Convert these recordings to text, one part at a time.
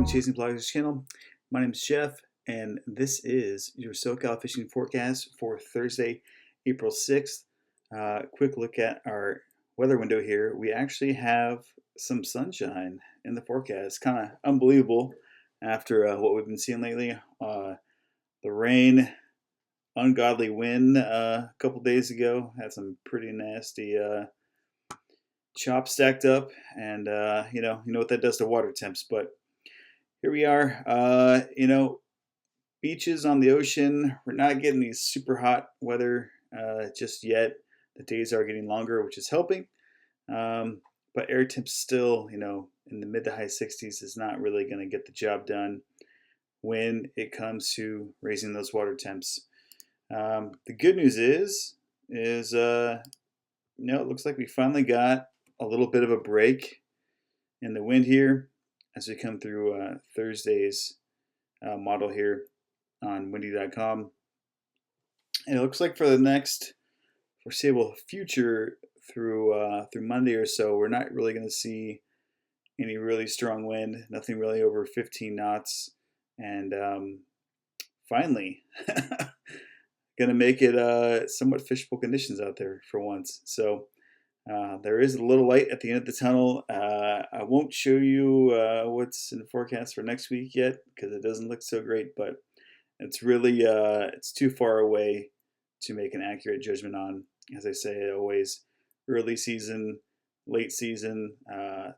Chasing Pelagics channel. My name is Jeff, and this is your SoCal fishing forecast for Thursday, April 6th. Quick look at our weather window here. We actually have some sunshine in the forecast. Kind of unbelievable after what we've been seeing lately. The rain, ungodly wind a couple days ago had some pretty nasty chop stacked up, and you know what that does to water temps. But here we are. Beaches on the ocean. We're not getting these super hot weather just yet. The days are getting longer, which is helping. But air temps still, in the mid to high 60s is not really going to get the job done when it comes to raising those water temps. The good news is it looks like we finally got a little bit of a break in the wind here as we come through Thursday's model here on windy.com. And it looks like for the next foreseeable future through Monday or so, we're not really going to see any really strong wind, nothing really over 15 knots. And finally, going to make it somewhat fishable conditions out there for once. So there is a little light at the end of the tunnel. I won't show you what's in the forecast for next week yet because it doesn't look so great, but it's really it's too far away to make an accurate judgment on. As I say, always early season, late season,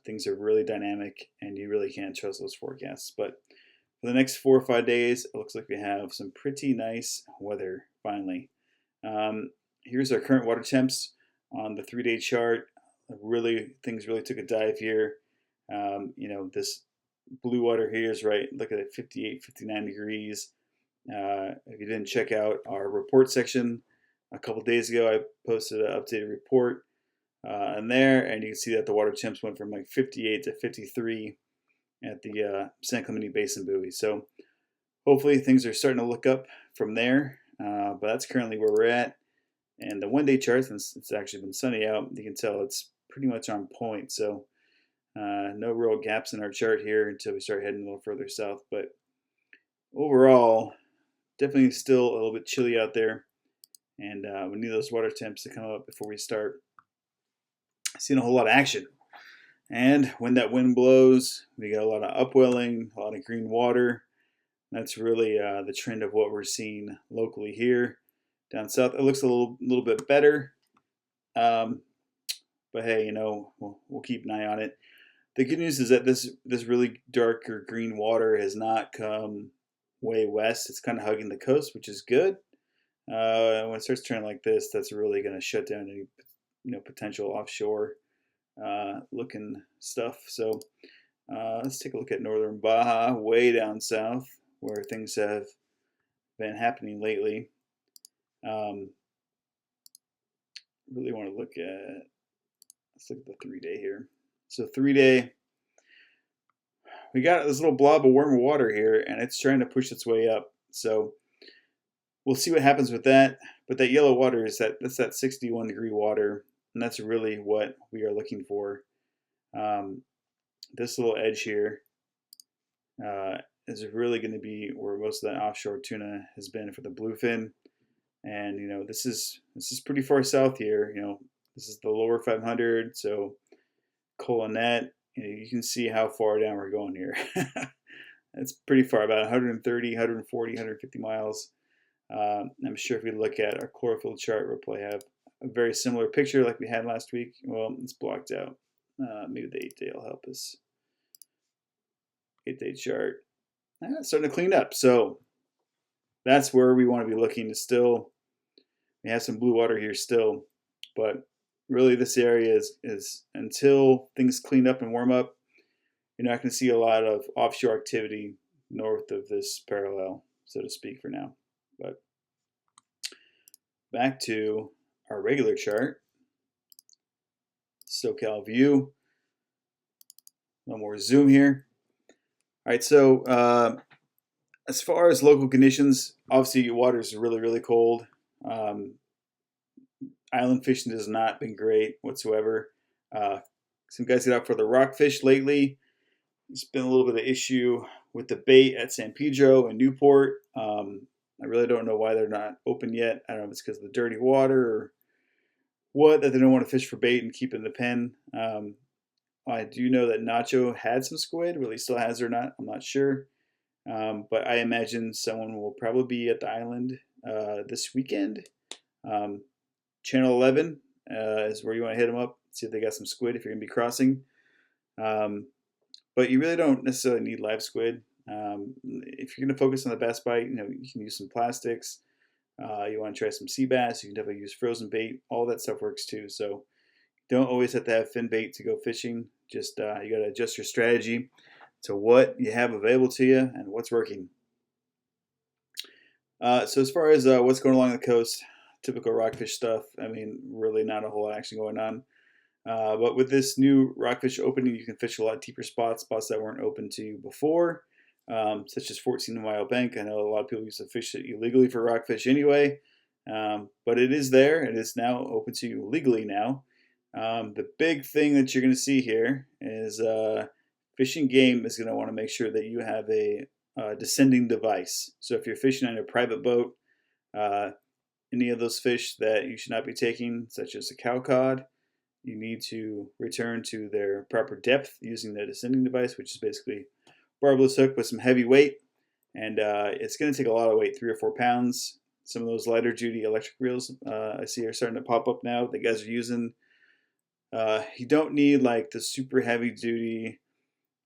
things are really dynamic and you really can't trust those forecasts. But for the next 4 or 5 days, it looks like we have some pretty nice weather finally. Here's our current water temps on the 3-day chart. Things really took a dive here. This blue water here is right, look at it, 58, 59 degrees. If you didn't check out our report section a couple days ago, I posted an updated report in there, and you can see that the water temps went from like 58 to 53 at the San Clemente Basin buoy. So hopefully things are starting to look up from there, but that's currently where we're at. And the 1-day chart, since it's actually been sunny out, you can tell it's pretty much on point. So no real gaps in our chart here until we start heading a little further south. But overall, definitely still a little bit chilly out there. And we need those water temps to come up before we start seeing a whole lot of action. And when that wind blows, we get a lot of upwelling, a lot of green water. That's really the trend of what we're seeing locally here. Down south, it looks a little bit better, but hey, we'll keep an eye on it. The good news is that this really darker green water has not come way west. It's kind of hugging the coast, which is good. When it starts turning like this, that's really going to shut down any potential offshore looking stuff. So let's take a look at northern Baja, way down south, where things have been happening lately. Really want to let's look at the 3-day here. So 3-day, we got this little blob of warmer water here, and it's trying to push its way up. So we'll see what happens with that. But that yellow water that's that 61 degree water, and that's really what we are looking for. This little edge here is really going to be where most of that offshore tuna has been for the bluefin. And this is pretty far south here. This is the lower 500, so Coronet. You can see how far down we're going here. It's pretty far, about 130, 140, 150 miles. I'm sure if we look at our chlorophyll chart, we'll probably have a very similar picture like we had last week. Well, it's blocked out. Maybe the 8-day will help us. 8-day chart. It's starting to clean up. So that's where we want to be looking. We have some blue water here still, but really this area is until things clean up and warm up, you're not going to see a lot of offshore activity north of this parallel, so to speak, for now. But back to our regular chart, SoCal view. No more zoom here. All right, so as far as local conditions, obviously water is really, really cold. Island fishing has not been great whatsoever. Some guys get out for the rockfish lately. It's been a little bit of issue with the bait at San Pedro and Newport. I really don't know why they're not open yet. I don't know if it's because of the dirty water or what, that they don't want to fish for bait and keep it in the pen. I do know that Nacho had some squid. Whether he still has or not, I'm not sure. But I imagine someone will probably be at the island this weekend. Channel 11 is where you want to hit them up, see if they got some squid if you're going to be crossing. But you really don't necessarily need live squid. If you're going to focus on the bass bite, you can use some plastics. You want to try some sea bass, you can definitely use frozen bait. All that stuff works too. So don't always have to have fin bait to go fishing. Just you got to adjust your strategy to what you have available to you and what's working. So as far as what's going along the coast, typical rockfish stuff. I mean, really not a whole lot action going on. But with this new rockfish opening, you can fish a lot deeper spots that weren't open to you before, such as 14 Mile Bank. I know a lot of people used to fish it illegally for rockfish anyway, but it is there. It is now open to you legally now. The big thing that you're going to see here is fishing game is going to want to make sure that you have a descending device. So if you're fishing on a private boat, any of those fish that you should not be taking, such as a cow cod, you need to return to their proper depth using the descending device, which is basically barbless hook with some heavy weight. And it's going to take a lot of weight, 3 or 4 pounds. Some of those lighter duty electric reels I see are starting to pop up now that guys are using. You don't need like the super heavy duty,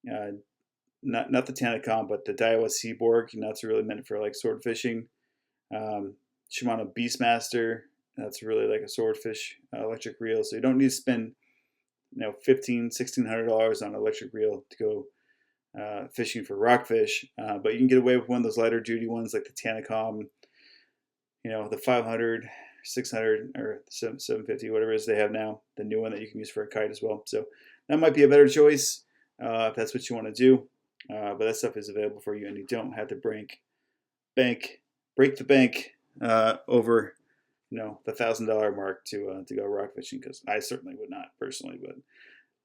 not the Tanacom, but the Daiwa Seaborg. That's really meant for like sword fishing. Shimano Beastmaster, that's really like a swordfish electric reel. So you don't need to spend $1,500–$1,600 on an electric reel to go fishing for rockfish. But you can get away with one of those lighter duty ones like the Tanacom, the 500, 600, or 750, whatever it is they have now, the new one that you can use for a kite as well. So that might be a better choice if that's what you want to do. But that stuff is available for you, and you don't have to break the bank over the $1,000 mark to go rock fishing, because I certainly would not personally, but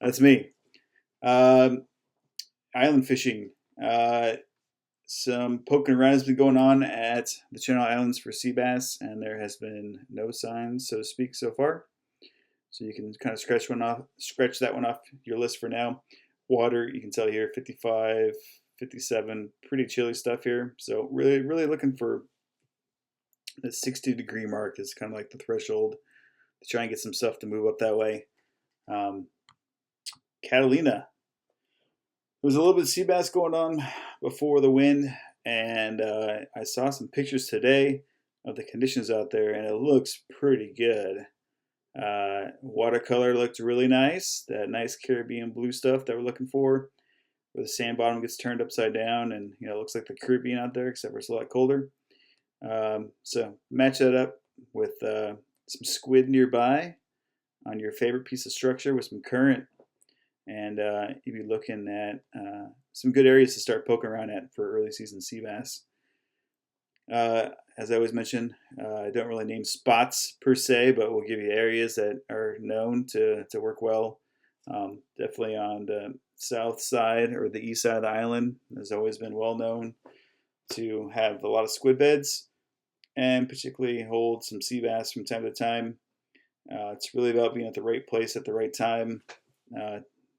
that's me. Island fishing. Some poking around has been going on at the Channel Islands for sea bass, and there has been no signs, so to speak, so far. So you can kind of scratch that one off your list for now. Water, you can tell here, 55, 57, pretty chilly stuff here. So really, really looking for the 60-degree mark is kind of like the threshold to try and get some stuff to move up that way. Catalina. There was a little bit of sea bass going on before the wind, and I saw some pictures today of the conditions out there, and it looks pretty good. Watercolor looked really nice, that nice Caribbean blue stuff that we're looking for, where the sand bottom gets turned upside down, and it looks like the Caribbean out there, except for it's a lot colder. So match that up with some squid nearby on your favorite piece of structure with some current, and you'd be looking at some good areas to start poking around at for early season sea bass. As I always mention, I don't really name spots per se, but we'll give you areas that are known to work well. Definitely on the south side or the east side of the island has always been well known to have a lot of squid beds, and particularly hold some sea bass from time to time. It's really about being at the right place at the right time.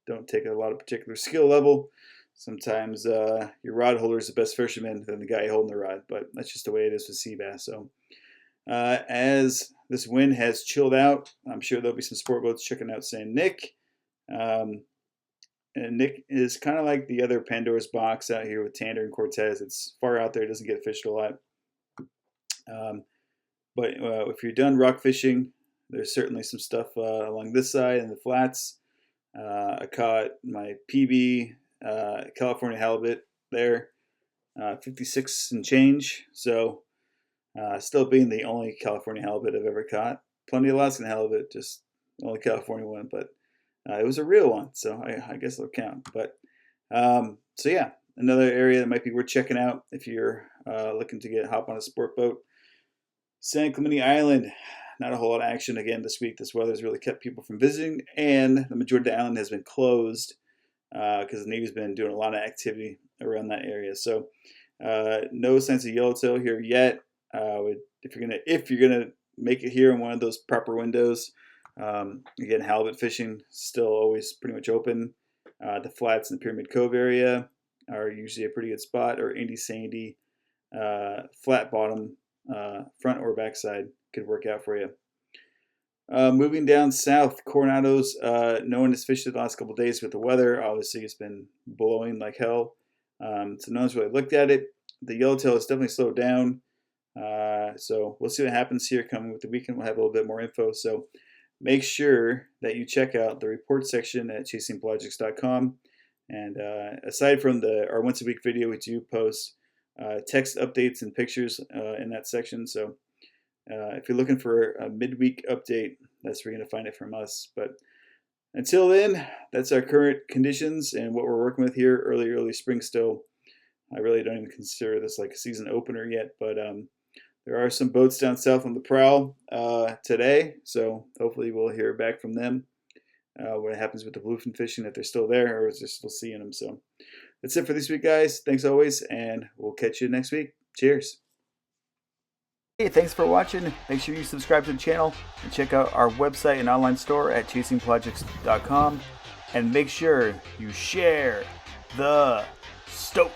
Don't take a lot of particular skill level. Sometimes your rod holder is the best fisherman than the guy holding the rod, but that's just the way it is with sea bass. So as this wind has chilled out, I'm sure there'll be some sport boats checking out San Nick. And Nick is kind of like the other Pandora's box out here with Tander and Cortez. It's far out there, doesn't get fished a lot. But if you're done rock fishing, there's certainly some stuff along this side in the flats. I caught my PB California halibut there, 56 and change. So still being the only California halibut I've ever caught. Plenty of Alaskan halibut, just the only California one. But it was a real one, so I guess it'll count. But so yeah, another area that might be worth checking out if you're looking to hop on a sport boat. San Clemente Island. Not a whole lot of action again this week. This weather's really kept people from visiting, and the majority of the island has been closed because the Navy's been doing a lot of activity around that area. So no signs of yellowtail here yet. If you're gonna make it here in one of those proper windows, again, halibut fishing still always pretty much open. The flats in the Pyramid Cove area are usually a pretty good spot, or Indy Sandy, flat bottom, front or backside could work out for you. Moving down south, Coronado's, no one has fished it the last couple of days with the weather. Obviously, it's been blowing like hell, so no one's really looked at it. The yellowtail has definitely slowed down, so we'll see what happens here coming with the weekend. We'll have a little bit more info, so make sure that you check out the report section at chasingpelagics.com. And aside from our once a week video, we do post text updates and pictures in that section. So if you're looking for a midweek update, that's where you're going to find it from us. But until then, that's our current conditions and what we're working with here. Early spring still. I really don't even consider this like a season opener yet, but there are some boats down south on the prowl today, so hopefully we'll hear back from them what happens with the bluefin fishing, if they're still there or if they're still seeing them. So that's it for this week, guys. Thanks always, and we'll catch you next week. Cheers. Hey, thanks for watching. Make sure you subscribe to the channel and check out our website and online store at chasingpelagics.com. And make sure you share the stoke.